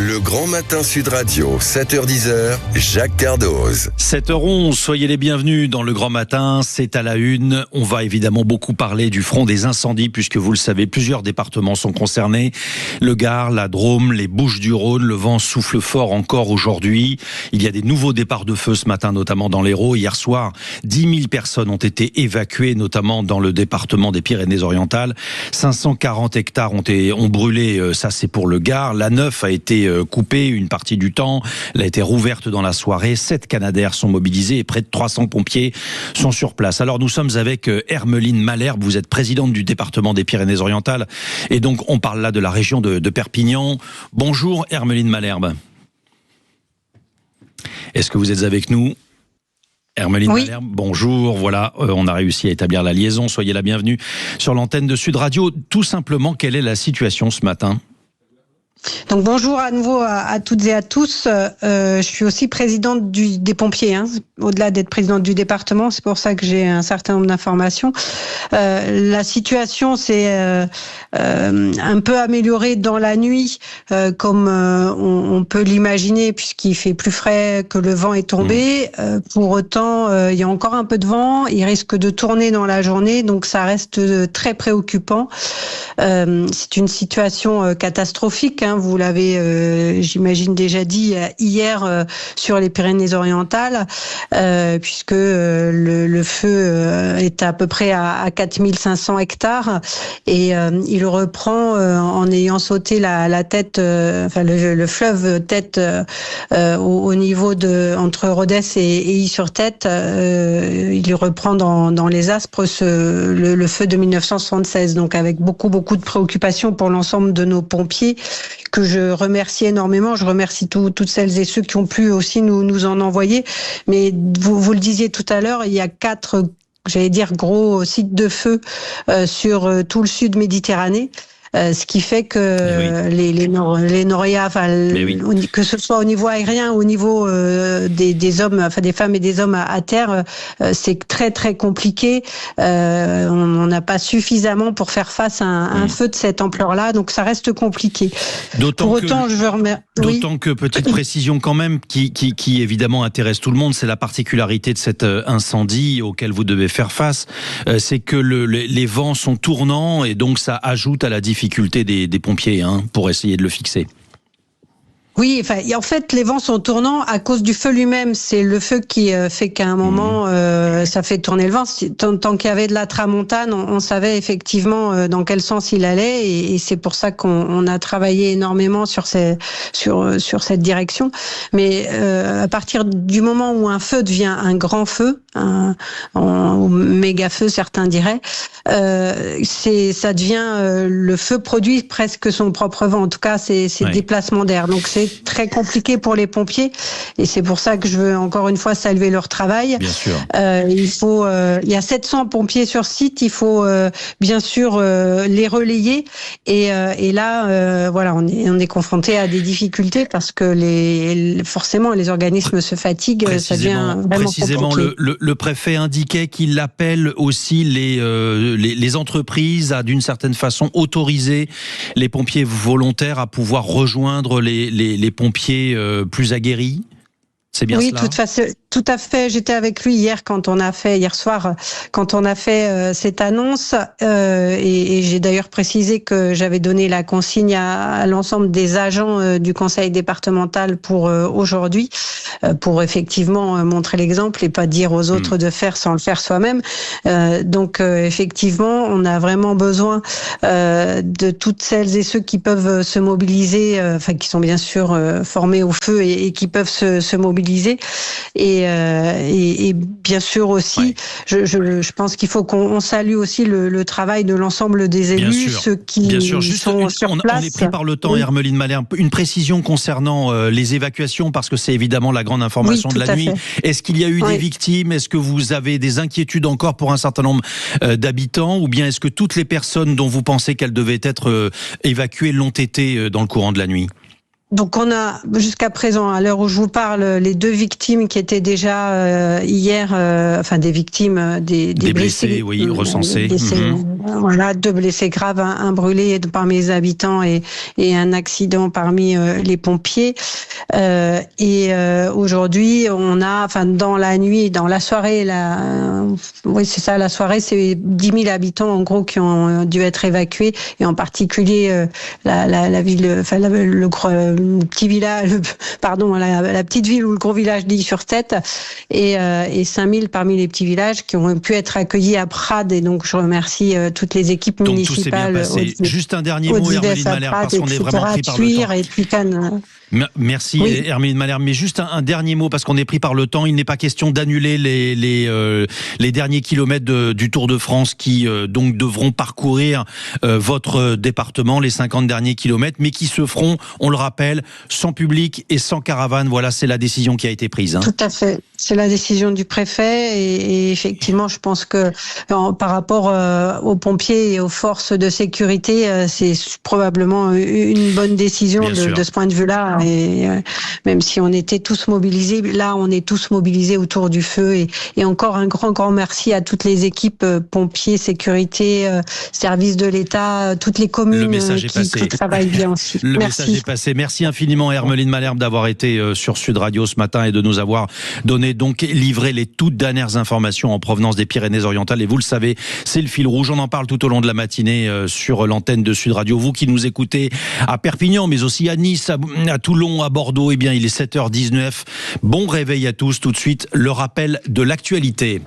Le Grand Matin Sud Radio, 7h-10h, Jacques Cardoz. 7h11, soyez les bienvenus dans le Grand Matin, c'est à la une. On va évidemment beaucoup parler du front des incendies puisque vous le savez, plusieurs départements sont concernés. Le Gard, la Drôme, les Bouches-du-Rhône, le vent souffle fort encore aujourd'hui. Il y a des nouveaux départs de feu ce matin, notamment dans l'Hérault. Hier soir, 10 000 personnes ont été évacuées, notamment dans le département des Pyrénées-Orientales. 540 hectares ont brûlé, ça c'est pour le Gard. La Neuf a été coupée une partie du temps, elle a été rouverte dans la soirée. 7 Canadair sont mobilisés et près de 300 pompiers sont sur place. Alors nous sommes avec Hermeline Malherbe, vous êtes présidente du département des Pyrénées-Orientales et donc on parle là de la région de Perpignan. Bonjour Hermeline Malherbe. Est-ce que vous êtes avec nous ? Hermeline Malherbe, bonjour. Voilà, on a réussi à établir la liaison. Soyez la bienvenue sur l'antenne de Sud Radio. Tout simplement, quelle est la situation ce matin ? Donc bonjour à nouveau à toutes et à tous. Je suis aussi présidente des pompiers, au-delà d'être présidente du département, c'est pour ça que j'ai un certain nombre d'informations. La situation s'est un peu améliorée dans la nuit, comme on peut l'imaginer, puisqu'il fait plus frais, que le vent est tombé. Pour autant, il y a encore un peu de vent, il risque de tourner dans la journée, donc ça reste très préoccupant. C'est une situation catastrophique, vous l'avez, j'imagine, déjà dit hier sur les Pyrénées-Orientales, puisque le feu est à peu près à 4500 hectares et il reprend en ayant sauté la tête, le fleuve tête au niveau entre Rodez et Ille-sur-Tête. Il reprend dans les Aspres le feu de 1976, donc avec beaucoup de préoccupations pour l'ensemble de nos pompiers, que je remercie énormément. Je remercie toutes celles et ceux qui ont pu aussi nous en envoyer. Mais vous le disiez tout à l'heure, il y a 4, gros sites de feu sur tout le sud Méditerranée. Ce qui fait que les lauréats, que ce soit au niveau aérien, au niveau des hommes, des femmes et des hommes à terre, c'est très très compliqué. On n'a pas suffisamment pour faire face à un feu de cette ampleur-là, donc ça reste compliqué. D'autant que, petite précision quand même, qui évidemment intéresse tout le monde, c'est la particularité de cet incendie auquel vous devez faire face, c'est que les vents sont tournants et donc ça ajoute à la difficulté des pompiers pour essayer de le fixer. Oui, en fait, les vents sont tournants à cause du feu lui-même. C'est le feu qui fait qu'à un moment, ça fait tourner le vent. Tant qu'il y avait de la tramontane, on savait effectivement dans quel sens il allait, et c'est pour ça qu'on a travaillé énormément sur cette direction. Mais à partir du moment où un feu devient un grand feu, un méga feu, certains diraient, ça devient le feu produit presque son propre vent. En tout cas, c'est déplacement d'air. Donc c'est très compliqué pour les pompiers, et c'est pour ça que je veux encore une fois saluer leur travail. Bien sûr. Il y a 700 pompiers sur site, il faut bien sûr les relayer, et là on est confronté à des difficultés parce que forcément les organismes se fatiguent, ça devient vraiment compliqué. Le préfet indiquait qu'il appelle aussi les entreprises à d'une certaine façon autoriser les pompiers volontaires à pouvoir rejoindre les pompiers plus aguerris. C'est bien cela ? Oui, tout à fait. J'étais avec lui hier soir, quand on a fait cette annonce, et j'ai d'ailleurs précisé que j'avais donné la consigne à l'ensemble des agents du conseil départemental pour aujourd'hui, pour effectivement montrer l'exemple et pas dire aux autres de faire sans le faire soi-même. Donc effectivement, on a vraiment besoin de toutes celles et ceux qui peuvent se mobiliser, qui sont bien sûr formés au feu et qui peuvent se mobiliser. Et bien sûr aussi, je pense qu'il faut qu'on salue aussi le travail de l'ensemble des élus, ceux qui sont sur place. On est pris par le temps, Hermeline Malherbe. Une précision concernant les évacuations, parce que c'est évidemment la grande information de la nuit. Est-ce qu'il y a eu des victimes ? Est-ce que vous avez des inquiétudes encore pour un certain nombre d'habitants ? Ou bien est-ce que toutes les personnes dont vous pensez qu'elles devaient être évacuées l'ont été dans le courant de la nuit ? Donc on a jusqu'à présent, à l'heure où je vous parle, les 2 victimes qui étaient déjà hier, enfin des victimes, des blessés, oui, recensés. Voilà, 2 blessés graves, un brûlé parmi les habitants et un accident parmi les pompiers. Aujourd'hui, on a, enfin dans la nuit, dans la soirée, oui c'est ça, la soirée, c'est 10 000 habitants en gros qui ont dû être évacués, et en particulier la ville, enfin le petit village, pardon, la petite ville ou le gros village d'Ille-sur-Tête, et 5000 parmi les petits villages qui ont pu être accueillis à Prades. Et donc je remercie toutes les équipes municipales. Donc tout s'est bien passé. Juste un dernier mot, Hermeline Malherbe, parce qu'on est vraiment pris par le temps. Et puis Cannes. Merci, oui. Hermeline Malherbe. Mais juste un dernier mot, parce qu'on est pris par le temps. Il n'est pas question d'annuler les derniers kilomètres du Tour de France qui donc devront parcourir votre département, les 50 derniers kilomètres, mais qui se feront, on le rappelle, sans public et sans caravane. Voilà, c'est la décision qui a été prise. Tout à fait. C'est la décision du préfet, et effectivement, je pense que par rapport aux pompiers et aux forces de sécurité, c'est probablement une bonne décision de ce point de vue-là. Et même si on était tous mobilisés, là, on est tous mobilisés autour du feu. Et encore un grand merci à toutes les équipes, pompiers, sécurité, services de l'État, toutes les communes qui travaillent bien aussi. Le message est passé. Merci infiniment, Hermeline Malherbe, d'avoir été sur Sud Radio ce matin et de nous avoir livré les toutes dernières informations en provenance des Pyrénées-Orientales. Et vous le savez, c'est le fil rouge. On en parle tout au long de la matinée sur l'antenne de Sud Radio. Vous qui nous écoutez à Perpignan, mais aussi à Nice, à Toulon, à Bordeaux, eh bien, il est 7h19. Bon réveil à tous. Tout de suite, le rappel de l'actualité.